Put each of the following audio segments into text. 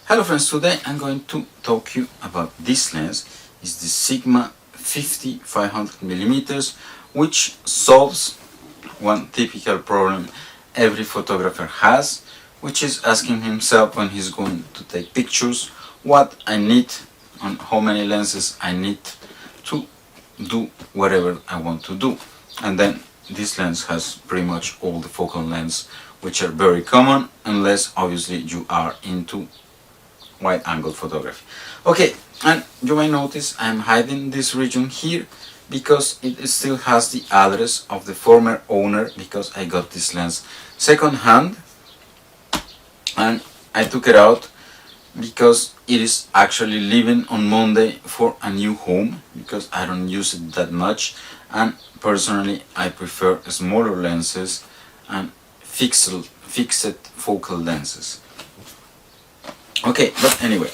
Hello friends, today I'm going to talk you about this lens. It's the Sigma 50-500mm, which solves one typical problem every photographer has, which is asking himself when he's going to take pictures what I need and how many lenses I need to do whatever I want to do. And then this lens has pretty much all the focal lengths, which are very common unless obviously you are into wide angle photography. Okay, and you may notice I'm hiding this region here because it still has the address of the former owner, because I got this lens second hand and I took it out because it is actually leaving on Monday for a new home, because I don't use it that much, and personally I prefer smaller lenses and fixed focal lenses. Okay, but anyway,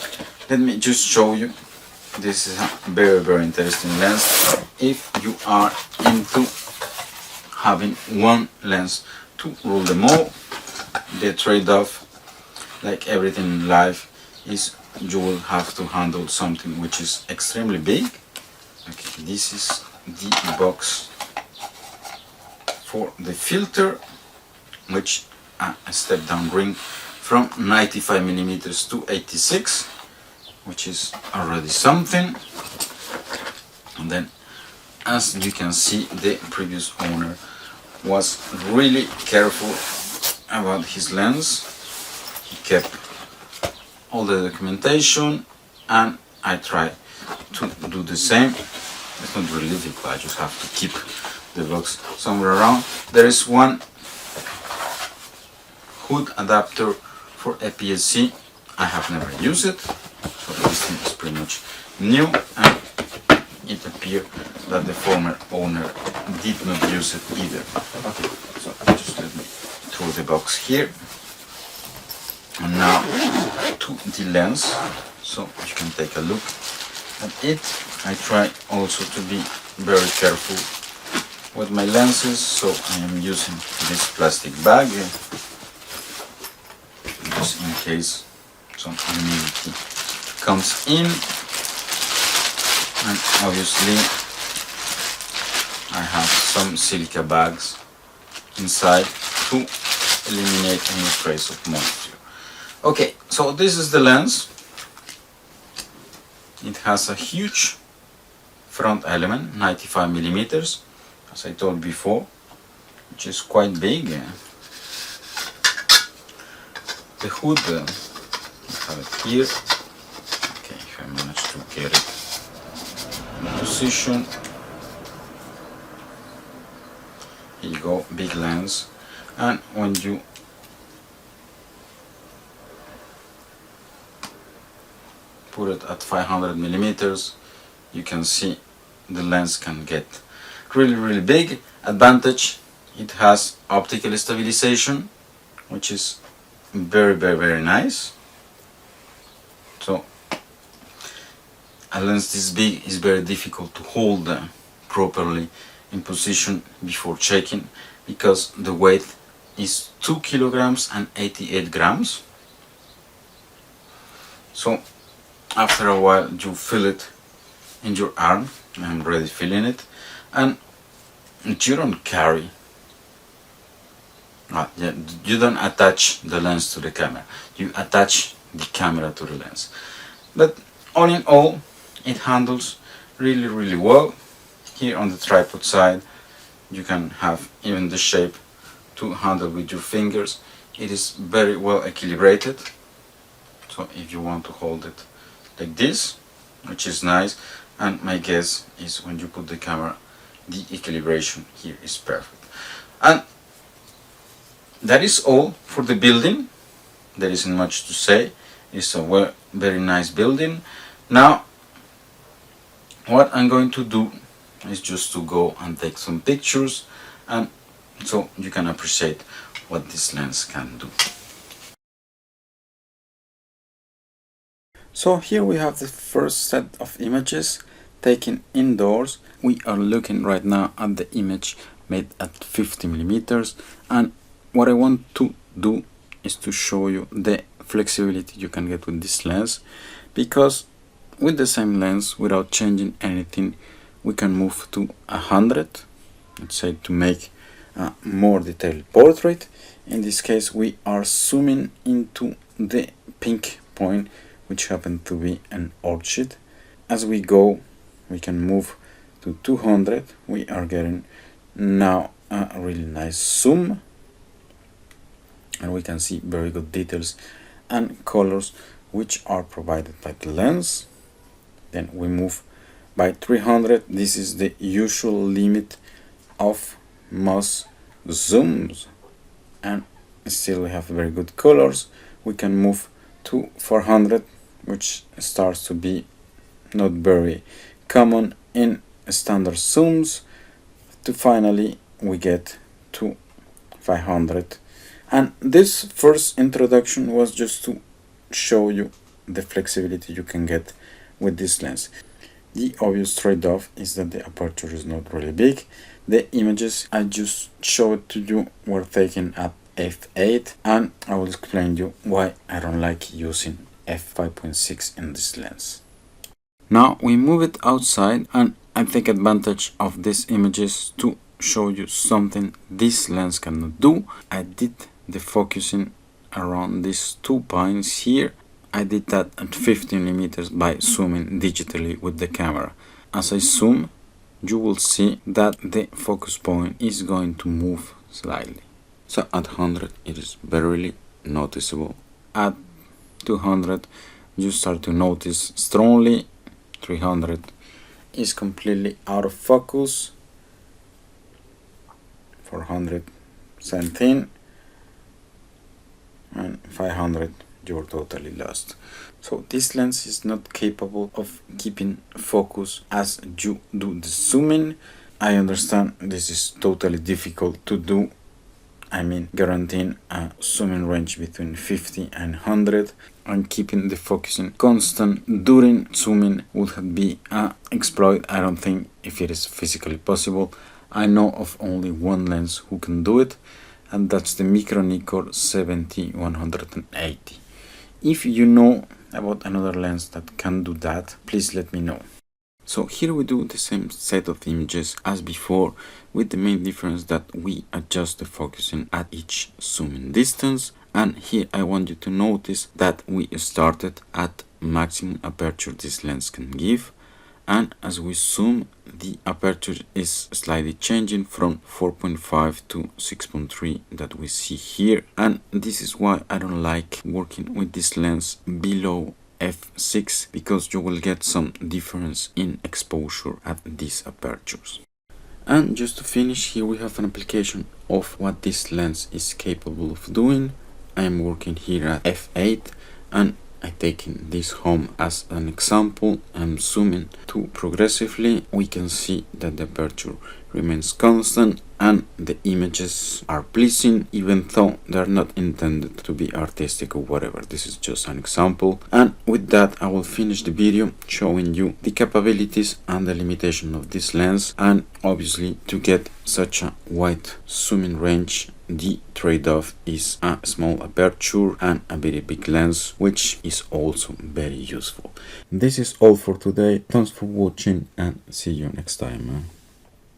let me just show you. This is a very interesting lens if you are into having one lens to rule them all. The trade-off, like everything in life, is you will have to handle something which is extremely big. Okay, this is the box for the filter, which a step down ring from 95mm to 86, which is already something. And then, as you can see, the previous owner was really careful about his lens. He kept all the documentation, and I try to do the same. It's not really difficult, I just have to keep the box somewhere around. There is one hood adapter for APS-C. I have never used it, so this thing is pretty much new, and it appeared that the former owner did not use it either. Okay, so just let me throw the box here. And now to the lens, so you can take a look at it. I try also to be very careful with my lenses, so I am using this plastic bag just in case some humidity comes in, and obviously I have some silica bags inside to eliminate any trace of moisture. Okay, so this is the lens. It has a huge front element, 95mm, as I told before, which is quite big. The hood, I have it here. Okay, if I manage to get it in position. Here you go, big lens. And when you put it at 500mm, you can see the lens can get really big. Advantage, it has optical stabilization, which is very nice. So a lens this big is very difficult to hold properly in position before checking, because the weight is 2 kilograms and 88 grams. So after a while you feel it in your arm. I'm already feeling it, and you don't carry. You don't attach the lens to the camera, you attach the camera to the lens. But all in all, it handles really well. Here on the tripod side, you can have even the shape to handle with your fingers. It is very well equilibrated, so if you want to hold it like this, which is nice, and my guess is when you put the camera, the equilibration here is perfect. And that is all for the building. There isn't much to say. It's a very nice building. Now what I'm going to do is just to go and take some pictures, and so you can appreciate what this lens can do. So here we have the first set of images taken indoors. We are looking right now at the image made at 50mm, and what I want to do is to show you the flexibility you can get with this lens, because with the same lens, without changing anything, we can move to 100, let's say, to make a more detailed portrait. In this case, we are zooming into the pink point, which happened to be an orchid. As we go, we can move to 200. We are getting now a really nice zoom, and we can see very good details and colors which are provided by the lens. Then we move by 300. This is the usual limit of most zooms, and still we have very good colors. We can move to 400, which starts to be not very common in standard zooms, to finally we get to 500. And this first introduction was just to show you the flexibility you can get with this lens. The obvious trade-off is that the aperture is not really big. The images I just showed to you were taken at f8, and I will explain you why I don't like using f5.6 in this lens. Now we move it outside, and I take advantage of these images to show you something this lens cannot do. I did the focusing around these 2 points here. I did that at 15 millimeters by zooming digitally with the camera. As I zoom, you will see that the focus point is going to move slightly. So at 100 it is barely noticeable. At 200 you start to notice strongly. 300 is completely out of focus. 400 same thing, and 500 you're totally lost. So this lens is not capable of keeping focus as you do the zooming. I understand this is totally difficult to do. I mean, guaranteeing a zooming range between 50 and 100 and keeping the focusing constant during zooming would be an exploit. I don't think if it is physically possible. I know of only one lens who can do it, and that's the Micro Nikkor 70-180. If you know about another lens that can do that, please let me know. So here we do the same set of images as before, with the main difference that we adjust the focusing at each zooming distance. And here I want you to notice that we started at maximum aperture this lens can give, and as we zoom, the aperture is slightly changing from 4.5 to 6.3 that we see here. And this is why I don't like working with this lens below f6, because you will get some difference in exposure at these apertures. And just to finish, here we have an application of what this lens is capable of doing. I am working here at f8, and I'm taking this home as an example. I'm zooming to progressively. We can see that the aperture remains constant and the images are pleasing, even though they're not intended to be artistic or whatever. This is just an example. And with that, I will finish the video showing you the capabilities and the limitation of this lens. And obviously, to get such a wide zooming range, the trade-off is a small aperture and a very big lens, which is also very useful. This is all for today. Thanks for watching and see you next time.